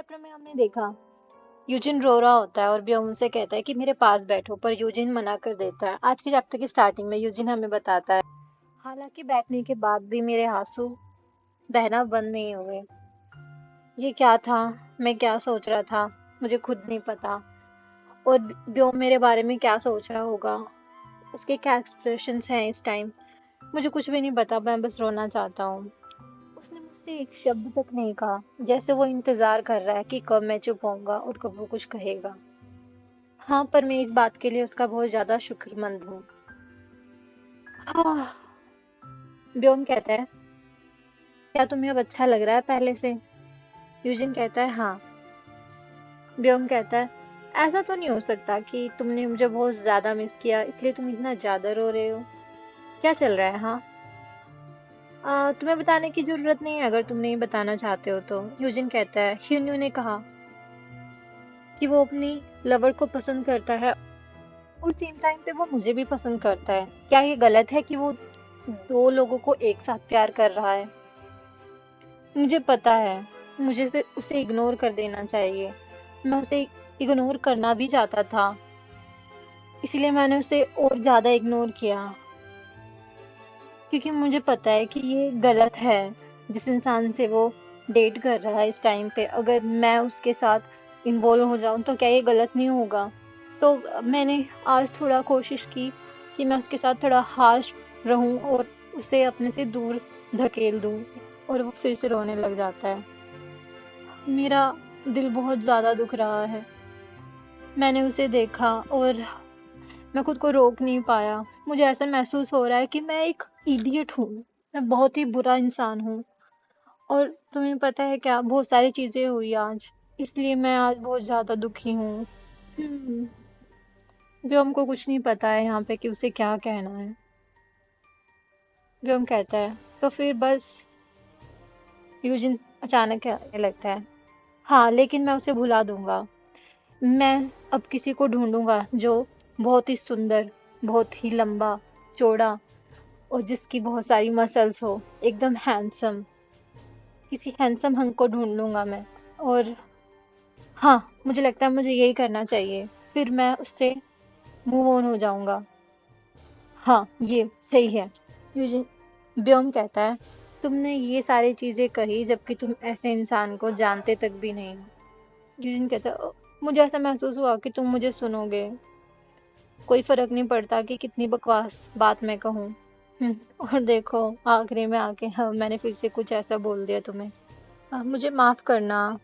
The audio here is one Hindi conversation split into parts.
चैप्टर में हमने देखा यूजिन रो रहा होता है और ब्योम उनसे कहता है कि मेरे पास बैठो, पर यूजिन मना कर देता है। आज के चैप्टर की स्टार्टिंग में यूजिन हमें बताता है, हालांकि बैठने के बाद भी मेरे आंसू बहना बंद नहीं हुए। ये क्या था, मैं क्या सोच रहा था, मुझे खुद नहीं पता। और ब्योम मेरे बारे में क्या सोच रहा होगा, उसके क्या एक्सप्रेशंस हैं इस टाइम, मुझे कुछ भी नहीं पता। मैं बस रोना चाहता हूँ। उसने मुझसे एक शब्द तक नहीं कहा, जैसे वो इंतजार कर रहा है कि कब मैं चुप होऊंगा और कब वो कुछ कहेगा। हाँ, पर मैं इस बात के लिए उसका बहुत ज्यादा शुक्रमंद हूँ। हाँ, ब्योम कहता है, क्या तुम्हें अब अच्छा लग रहा है पहले से? यूजिन कहता है हाँ। ब्योम कहता है, ऐसा तो नहीं हो सकता कि तुमने मुझे बहुत ज्यादा मिस किया इसलिए तुम इतना ज्यादा रो रहे हो। क्या चल रहा है? हाँ, तुम्हें बताने की जरूरत नहीं है अगर तुम नहीं बताना चाहते हो तो। यूजिन कहता है, ह्यून्यू ने कहा कि वो अपनी लवर को पसंद करता है और सेम टाइम पे वो मुझे भी पसंद करता है। क्या ये गलत है कि वो दो लोगों को एक साथ प्यार कर रहा है? मुझे पता है, मुझे उसे इग्नोर कर देना चाहिए। मैं उसे इग्नोर करना भी चाहता था, इसीलिए मैंने उसे और ज्यादा इग्नोर किया, क्योंकि मुझे पता है कि ये गलत है। जिस इंसान से वो डेट कर रहा है इस टाइम पे, अगर मैं उसके साथ इन्वॉल्व हो जाऊं तो क्या ये गलत नहीं होगा? तो मैंने आज थोड़ा कोशिश की कि मैं उसके साथ थोड़ा हार्श रहूं और उसे अपने से दूर धकेल दूं, और वो फिर से रोने लग जाता है। मेरा दिल बहुत ज्यादा दुख रहा है। मैंने उसे देखा और मैं खुद को रोक नहीं पाया। मुझे ऐसा महसूस हो रहा है कि मैं एक इडियट हूँ, मैं बहुत ही बुरा इंसान हूँ। और तुम्हें पता है क्या, बहुत सारी चीजें हुई आज, इसलिए मैं आज बहुत ज्यादा दुखी हूँ। हम्म, व्योम को कुछ नहीं पता है यहाँ पे कि उसे क्या कहना है। व्योम कहता है, तो फिर बस? यूजिन अचानक कहने लगता है, हाँ, लेकिन मैं उसे भुला दूंगा। मैं अब किसी को ढूंढूंगा जो बहुत ही सुंदर, बहुत ही लंबा चौड़ा और जिसकी बहुत सारी मसल्स हो, एकदम हैंडसम। किसी हैंडसम हंक को ढूंढ लूंगा मैं। और हाँ, मुझे लगता है मुझे यही करना चाहिए, फिर मैं उससे मूव ऑन हो जाऊंगा। हाँ, ये सही है। यूजिन ब्योम कहता है, तुमने ये सारी चीजें कही जबकि तुम ऐसे इंसान को जानते तक भी नहीं हो। यूजिन कहता है, मुझे ऐसा महसूस हुआ कि तुम मुझे सुनोगे। कोई फर्क नहीं पड़ता कि कितनी बकवास बात मैं कहूँ। और देखो, आखिरी में आके हाँ, मैंने फिर से कुछ ऐसा बोल दिया तुम्हें। मुझे माफ करना।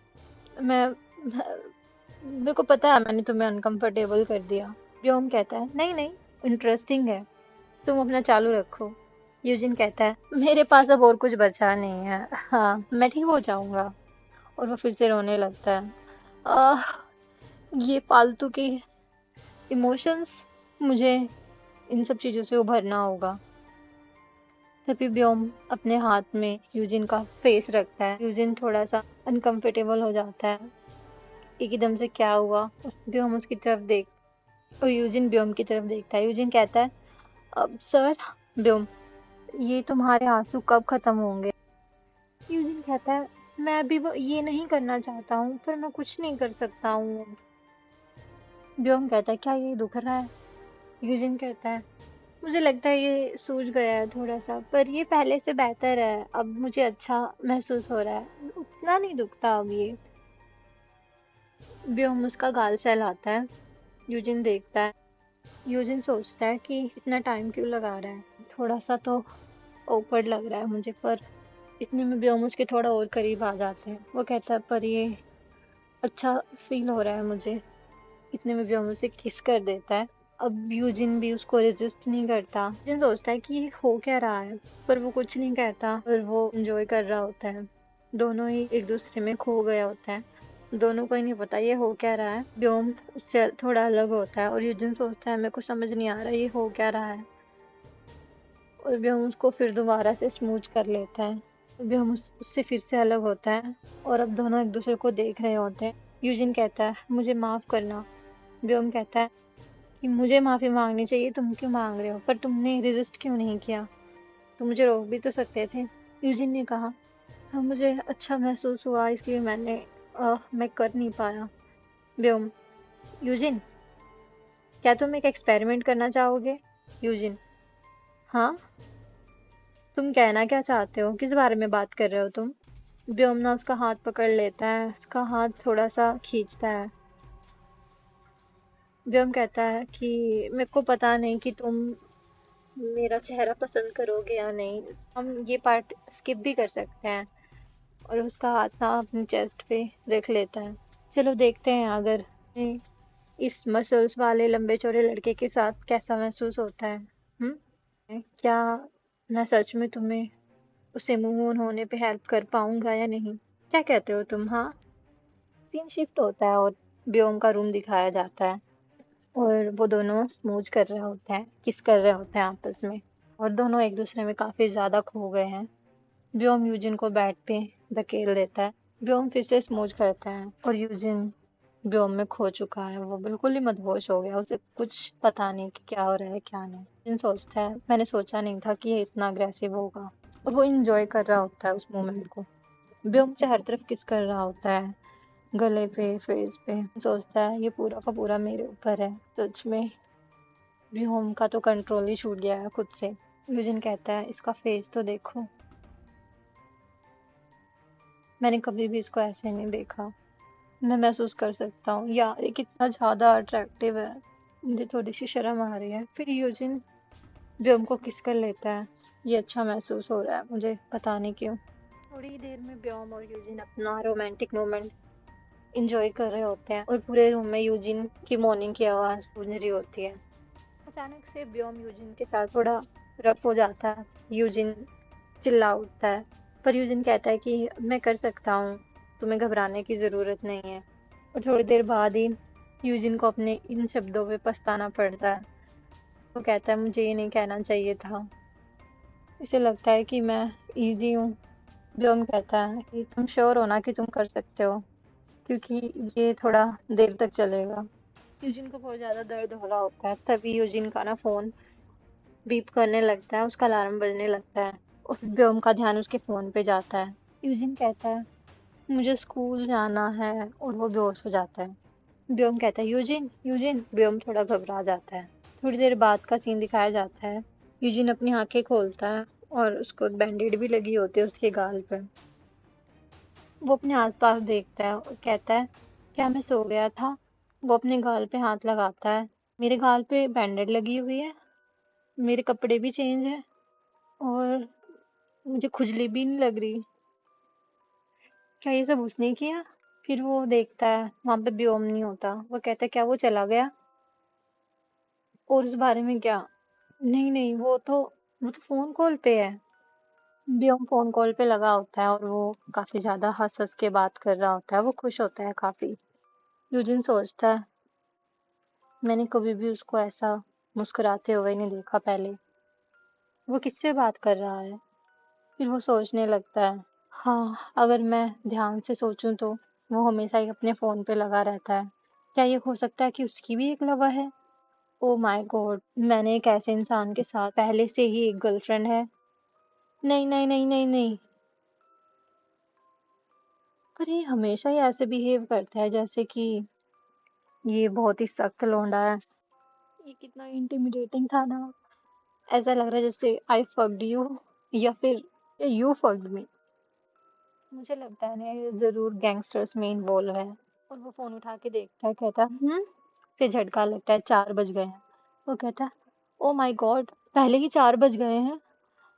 मैं मेरे को पता है मैंने तुम्हें अनकंफर्टेबल कर दिया। व्योम कहता है, नहीं नहीं, इंटरेस्टिंग है, तुम अपना चालू रखो। यूजिन कहता है, मेरे पास अब और कुछ बचा नहीं है, हाँ, मैं ठीक हो जाऊंगा। और वो फिर से रोने लगता है। आह, ये फालतू के इमोशंस, मुझे इन सब चीजों से उभरना होगा। तभी व्योम अपने हाथ में यूजिन का फेस रखता है। यूजिन थोड़ा सा अनकंफर्टेबल हो जाता है। एकदम से क्या हुआ? व्योम उसकी तरफ देख और यूजिन व्योम की तरफ देखता है। यूजिन कहता है, अब सर। व्योम, ये तुम्हारे आंसू कब खत्म होंगे? यूजिन कहता है, मैं अभी वो ये नहीं करना चाहता हूँ, पर मैं कुछ नहीं कर सकता हूँ। व्योम कहता है, क्या ये दुख रहा है? यूजिन कहता है, मुझे लगता है ये सूझ गया है थोड़ा सा, पर ये पहले से बेहतर है। अब मुझे अच्छा महसूस हो रहा है, उतना नहीं दुखता अब ये। व्योम उसका गाल सहलाता है। यूजिन देखता है। यूजिन सोचता है कि इतना टाइम क्यों लगा रहा है, थोड़ा सा तो awkward लग रहा है मुझे। पर इतने में व्योम उसके थोड़ा और करीब आ जाते हैं। वो कहता है, पर ये अच्छा फील हो रहा है मुझे। इतने में व्योम उसे किस कर देता है। अब यूजिन भी उसको रेजिस्ट नहीं करता। यूजिन सोचता है कि ये हो क्या रहा है, पर वो कुछ नहीं कहता और वो एंजॉय कर रहा होता है। दोनों ही एक दूसरे में खो गए होते हैं। दोनों को ही नहीं पता ये हो क्या रहा है। व्योम उससे थोड़ा अलग होता है और यूजिन सोचता है, मेरे को समझ नहीं आ रहा ये हो क्या रहा है। और व्योम उसको फिर दोबारा से स्मूच कर लेता है। व्योम उससे फिर से अलग होता है और अब दोनों एक दूसरे को देख रहे होते हैं। यूजिन कहता है, मुझे माफ करना। व्योम कहता है कि मुझे माफी मांगनी चाहिए, तुम क्यों मांग रहे हो? पर तुमने रेजिस्ट क्यों नहीं किया? तुम मुझे रोक भी तो सकते थे। यूजिन ने कहा, हाँ, मुझे अच्छा महसूस हुआ इसलिए मैंने मैं कर नहीं पाया। व्योम, यूजिन, क्या तुम एक एक्सपेरिमेंट करना चाहोगे? यूजिन, हाँ, तुम कहना क्या चाहते हो? किस बारे में बात कर रहे हो तुम? व्योम ना उसका हाथ पकड़ लेता है, उसका हाथ थोड़ा सा खींचता है। व्योम कहता है कि मेरे को पता नहीं कि तुम मेरा चेहरा पसंद करोगे या नहीं, हम ये पार्ट स्किप भी कर सकते हैं। और उसका हाथ ना अपनी चेस्ट पे रख लेता है। चलो देखते हैं अगर ये इस मसल्स वाले लंबे चौड़े लड़के के साथ कैसा महसूस होता है। क्या मैं सच में तुम्हें उसे मूव ऑन होने पे हेल्प कर पाऊंगा या नहीं? क्या कहते हो तुम? हाँ। सीन शिफ्ट होता है और व्योम का रूम दिखाया जाता है और वो दोनों स्मूच कर रहे होते हैं, किस कर रहे होते हैं आपस में, और दोनों एक दूसरे में काफी ज्यादा खो गए हैं। व्योम यूजिन को बेड पे धकेल देता है। व्योम फिर से स्मूच करता है और यूजिन व्योम में खो चुका है। वो बिल्कुल ही मदहोश हो गया, उसे कुछ पता नहीं कि क्या हो रहा है क्या नहीं। यूजिन सोचता है मैंने सोचा नहीं था कि ये इतना अग्रेसिव होगा, और वो इंजॉय कर रहा होता है उस मोमेंट को। व्योम से हर तरफ किस कर रहा होता है, गले पे, फेस पे। सोचता है ये पूरा का पूरा मेरे ऊपर है। सच में व्योम का तो कंट्रोल ही छूट गया है खुद से। यूजिन कहता है इसका फेस तो देखो, मैंने कभी भी इसको ऐसे नहीं देखा। मैं महसूस कर सकता हूँ यार, ये कितना ज्यादा अट्रैक्टिव है। मुझे थोड़ी सी शर्म आ रही है। फिर यूजिन व्योम को किस कर लेता है। ये अच्छा महसूस हो रहा है मुझे, पता नहीं क्यों। थोड़ी देर में व्योम और यूजिन अपना रोमांटिक मोमेंट इंजॉय कर रहे होते हैं और पूरे रूम में यूजिन की मॉर्निंग की आवाज गूंज रही होती है। अचानक से व्योम यूजिन के साथ थोड़ा रफ हो जाता है। यूजिन चिल्ला उठता है, पर यूजिन कहता है कि मैं कर सकता हूँ, तुम्हें घबराने की जरूरत नहीं है। और थोड़ी देर बाद ही यूजिन को अपने इन शब्दों पे पछताना पड़ता है। वो कहता है मुझे ये नहीं कहना चाहिए था, इसे लगता है कि मैं इजी हूँ। व्योम कहता है कि तुम श्योर हो ना कि तुम कर सकते हो, क्योंकि ये थोड़ा देर तक चलेगा। यूजिन को बहुत ज्यादा दर्द हो रहा होता है। तभी यूजिन का ना फोन बीप करने लगता है, उसका अलार्म बजने लगता है। उस व्योम का ध्यान उसके फोन पे जाता है। यूजिन कहता है मुझे स्कूल जाना है, और वो बेहोश हो जाता है। व्योम कहता है यूजिन, यूजिन। व्योम थोड़ा घबरा जाता है। थोड़ी देर बाद का सीन दिखाया जाता है। यूजिन अपनी आंखें खोलता है और उसको एक बैंडेड भी लगी होती है उसके गाल पे। वो अपने आसपास देखता है और कहता है क्या मैं सो गया था? वो अपने गाल पे हाथ लगाता है। मेरे गाल पे बैंडेड लगी हुई है, मेरे कपड़े भी चेंज है, और मुझे खुजली भी नहीं लग रही। क्या ये सब उसने किया? फिर वो देखता है वहां पे व्योम नहीं होता। वो कहता है क्या वो चला गया? और उस बारे में क्या? नहीं नहीं, वो तो फोन कॉल पे है। व्योम फोन कॉल पे लगा होता है और वो काफी ज्यादा हंस हंस के बात कर रहा होता है। वो खुश होता है काफी। यूजिन सोचता है मैंने कभी भी उसको ऐसा मुस्कुराते हुए नहीं देखा पहले। वो किससे बात कर रहा है? फिर वो सोचने लगता है हाँ, अगर मैं ध्यान से सोचूं तो वो हमेशा ही अपने फोन पे लगा रहता है। क्या ये हो सकता है कि उसकी भी एक लवर है? ओ माय गॉड, मैंने एक ऐसे इंसान के साथ पहले से ही एक गर्लफ्रेंड है। नहीं नहीं नहीं नहीं नहीं। पर ये हमेशा ही ऐसे बिहेव करता है जैसे कि ये बहुत ही सख्त लौंडा है। ये कितना इंटिमिडेटिंग था ना। ऐसा लग रहा है जैसे आई फक्ड यू, या फिर यू फक्ड मी। मुझे लगता है ना ये जरूर गैंगस्टर्स में इन्वॉल्व है। और वो फोन उठा के देखता है, कहता है फिर झटका लगता है, 4 बज गए हैं। वो कहता है ओ माय गॉड, पहले ही 4 बज गए हैं।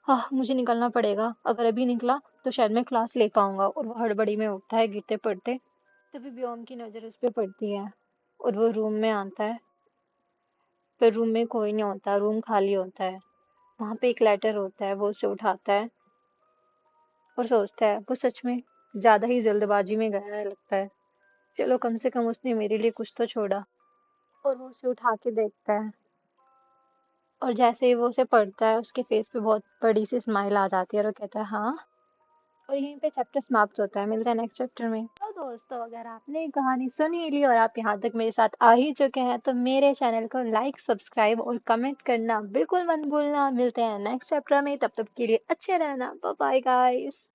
हाँ, मुझे निकलना पड़ेगा, अगर अभी निकला तो शायद मैं क्लास ले पाऊंगा। और वो हड़बड़ी में उठता है गिरते पड़ते। तभी व्योम की नजर उस पे पड़ती है और वो रूम में आता है। पर रूम में कोई नहीं होता, रूम खाली होता है। वहां पे एक लेटर होता है। वो उसे उठाता है और सोचता है वो सच में ज्यादा ही जल्दबाजी में गया है लगता है। चलो कम से कम उसने मेरे लिए कुछ तो छोड़ा। और वो उसे उठा के देखता है, और जैसे ही वो उसे पढ़ता है उसके फेस पे बहुत बड़ी सी स्माइल आ जाती है और वो कहता है हाँ। और यहीं पे चैप्टर समाप्त होता है। मिलता है नेक्स्ट चैप्टर में। तो दोस्तों, अगर आपने ये कहानी सुन ही ली और आप यहाँ तक मेरे साथ आ ही चुके हैं तो मेरे चैनल को लाइक, सब्सक्राइब और कमेंट करना बिल्कुल मत भूलना। मिलते हैं नेक्स्ट चैप्टर में, तब तक के लिए अच्छे रहना। Bye bye guys.